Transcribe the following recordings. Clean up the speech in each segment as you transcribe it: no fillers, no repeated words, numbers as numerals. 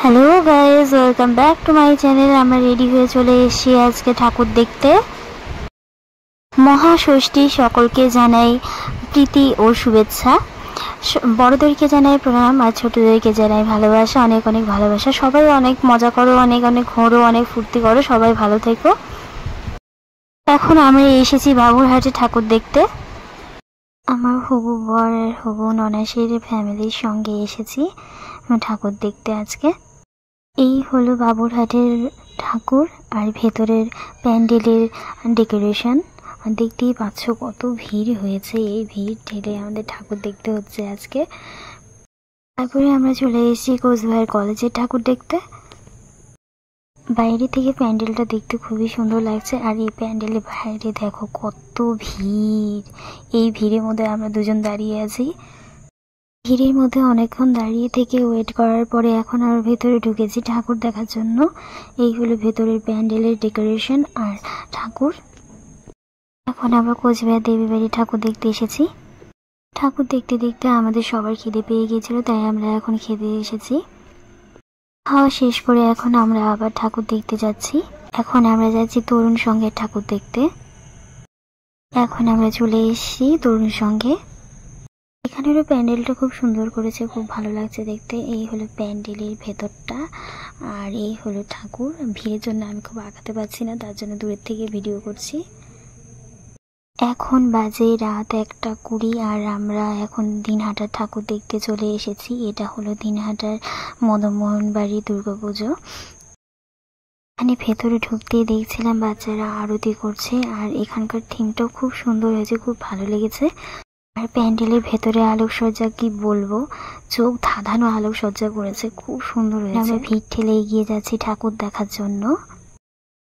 Hello guys, welcome back to my channel. আমরা ready হয়ে চলে এসেছি আজকে ঠাকুর দেখতে। মহাষষ্ঠী সকলকে জানাই প্রীতি ও শুভেচ্ছা। বড়দেরকে জানাই প্রণাম আর ছোটদেরকে জানাই ভালোবাসা, অনেক অনেক ভালোবাসা। সবাই অনেক মজা করো, অনেক অনেক ঘোরো, অনেক ফুর্তি করো, সবাই ভালো থেকো। এখন আমরা এসেছি বাবুরহাটে ঠাকুর দেখতে। আমার হবু বর আর হবু ননাসের ফ্যামিলির সঙ্গে এসেছি ঠাকুর দেখতে আজকে। এই হলো বাবুরহাটের ঠাকুর আর ভেতরের প্যান্ডেলের ডেকোরেশন। দেখতেই পাচ্ছ কত ভিড় হয়েছে, এই ভিড় ঠেলে আমাদের ঠাকুর দেখতে হচ্ছে আজকে। তারপরে আমরা চলে এসেছি কোচবিহার কলেজের ঠাকুর দেখতে। বাইরে থেকে প্যান্ডেলটা দেখতে খুবই সুন্দর লাগছে, আর এই প্যান্ডেলের বাইরে দেখো কত ভিড়। এই ভিড়ের মধ্যে আমরা দুজন দাঁড়িয়ে আছি। ভিড়ের মধ্যে অনেকক্ষণ দাঁড়িয়ে থেকে ওয়েট করার পরে এখন আর ভেতরে ঢুকেছি ঠাকুর দেখার জন্য। এই হলো ভেতরের প্যান্ডেলের ডেকোরেশন আর ঠাকুর। এখন আমরা কোচবিহার দেবী বাড়ি ঠাকুর দেখতে এসেছি। ঠাকুর দেখতে দেখতে আমাদের সবার খিদে পেয়ে গিয়েছিল, তাই আমরা এখন খেতে এসেছি। খাওয়া শেষ করে এখন আমরা আবার ঠাকুর দেখতে যাচ্ছি। এখন আমরা যাচ্ছি তরুণ সংঘের ঠাকুর দেখতে। এখন আমরা চলে এসেছি তরুণ সংঘে। এখানেরও প্যান্ডেলটা খুব সুন্দর করেছে, খুব ভালো লাগছে দেখতে। এই হলো প্যান্ডেলের ভেতরটা আর এই হলো ঠাকুর। ভিড়ের জন্য আমি খুব আগাতে পারছি না, তার জন্য দূরের থেকে ভিডিও করছি। এখন বাজে রাত 1:20 আর আমরা এখন দিনহাটার ঠাকুর দেখতে চলে এসেছি। এটা হলো দিনহাটার মদনমোহন বাড়ি দুর্গাপুজো। এখানে ভেতরে ঢুকতেই দেখছিলাম বাচ্চারা আরতি করছে, আর এখানকার থিমটাও খুব সুন্দর হয়েছে, খুব ভালো লেগেছে। আর প্যান্ডেলের ভেতরে আলোকসজ্জা কি বলবো, চোখ ধাঁধানো আলোকসজ্জা করেছে, খুব সুন্দর হয়েছে। আমরা ভিড় ঠেলে এগিয়ে যাচ্ছি ঠাকুর দেখার জন্য।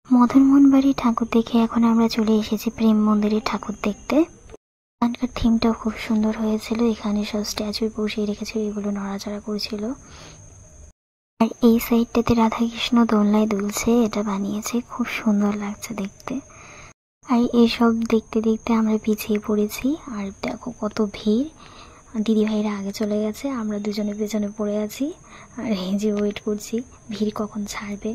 মদনমোহন বাড়ির ঠাকুর দেখে এখন আমরা চলে এসেছি প্রেম মন্দিরের ঠাকুর দেখতে। এখানকার থিমটাও খুব সুন্দর হয়েছিল। এখানে সব স্ট্যাচু বসিয়ে রেখেছিল, এগুলো নড়াচড়া করছিল। আর এই সাইডটাতে রাধাকৃষ্ণ দোলনায় দুলছে, এটা বানিয়েছে, খুব সুন্দর লাগছে দেখতে। আর এইসব দেখতে দেখতে আমরা পিছিয়ে পড়েছি। আর দেখো কত ভিড়, দিদিভাইরা আগে চলে গেছে, আমরা দুজনে পেছনে পড়ে আছি আর এই যে ওয়েট করছি ভিড় কখন ছাড়বে।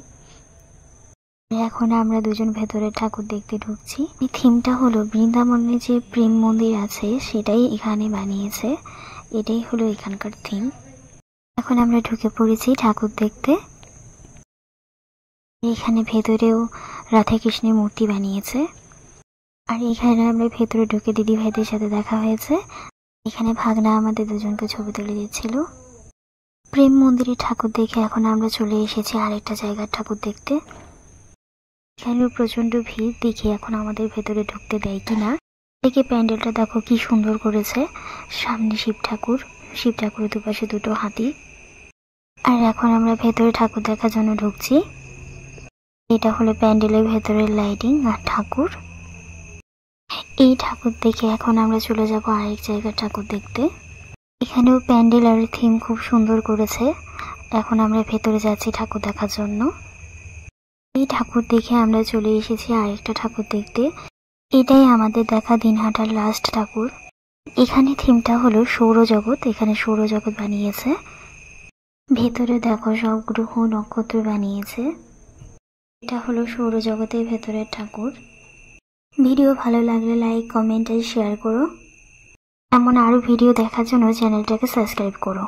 এখন আমরা দুজন ভেতরে ঠাকুর দেখতে ঢুকছি। এই থিমটা হলো বৃন্দাবনে যে প্রেম মন্দির আছে সেটাই এখানে বানিয়েছে, এটাই হলো এখানকার থিম। এখন আমরা ঢুকে পড়েছি ঠাকুর দেখতে। এখানে ভেতরেও রাধাকৃষ্ণের মূর্তি বানিয়েছে। আর এখানে আমরা ভেতরে ঢুকে দিদি ভাইদের সাথে দেখা হয়েছে। এখানে ভাগনা আমাদের দুজনকে ছবি তুলে দিচ্ছিল। প্রেম মন্দিরে ঠাকুর দেখে এখন আমরা চলে এসেছি আরেকটা জায়গার ঠাকুর দেখতে। এখানেও প্রচন্ড ভিড়, দেখি এখন আমাদের ভেতরে ঢুকতে দেয় কিনা। দেখে প্যান্ডেলটা দেখো কি সুন্দর করেছে। সামনে শিব ঠাকুরের দুপাশে দুটো হাতি। আর এখন আমরা ভেতরে ঠাকুর দেখার জন্য ঢুকছি। এটা হলো প্যান্ডেলের ভেতরের লাইটিং আর ঠাকুর। এই ঠাকুর দেখে এখন আমরা চলে যাব আরেক জায়গার ঠাকুর দেখতে। এখানেও প্যান্ডেল আর থিম খুব সুন্দর করেছে। এখন আমরা ভেতরে যাচ্ছি ঠাকুর দেখার জন্য। এই ঠাকুর দেখে আমরা চলে এসেছি আরেকটা ঠাকুর দেখতে। এটাই আমাদের দেখা দিনহাটার লাস্ট ঠাকুর। এখানে থিমটা হলো সৌরজগৎ, এখানে সৌরজগৎ বানিয়েছে। ভেতরে দেখো সব গ্রহ নক্ষত্র বানিয়েছে। এটা হলো সৌরজগতের ভেতরের ঠাকুর। ভিডিও ভালো লাগলে লাইক, কমেন্ট আর শেয়ার করো। এমন আরো ভিডিও দেখার জন্য চ্যানেলটাকে সাবস্ক্রাইব করো।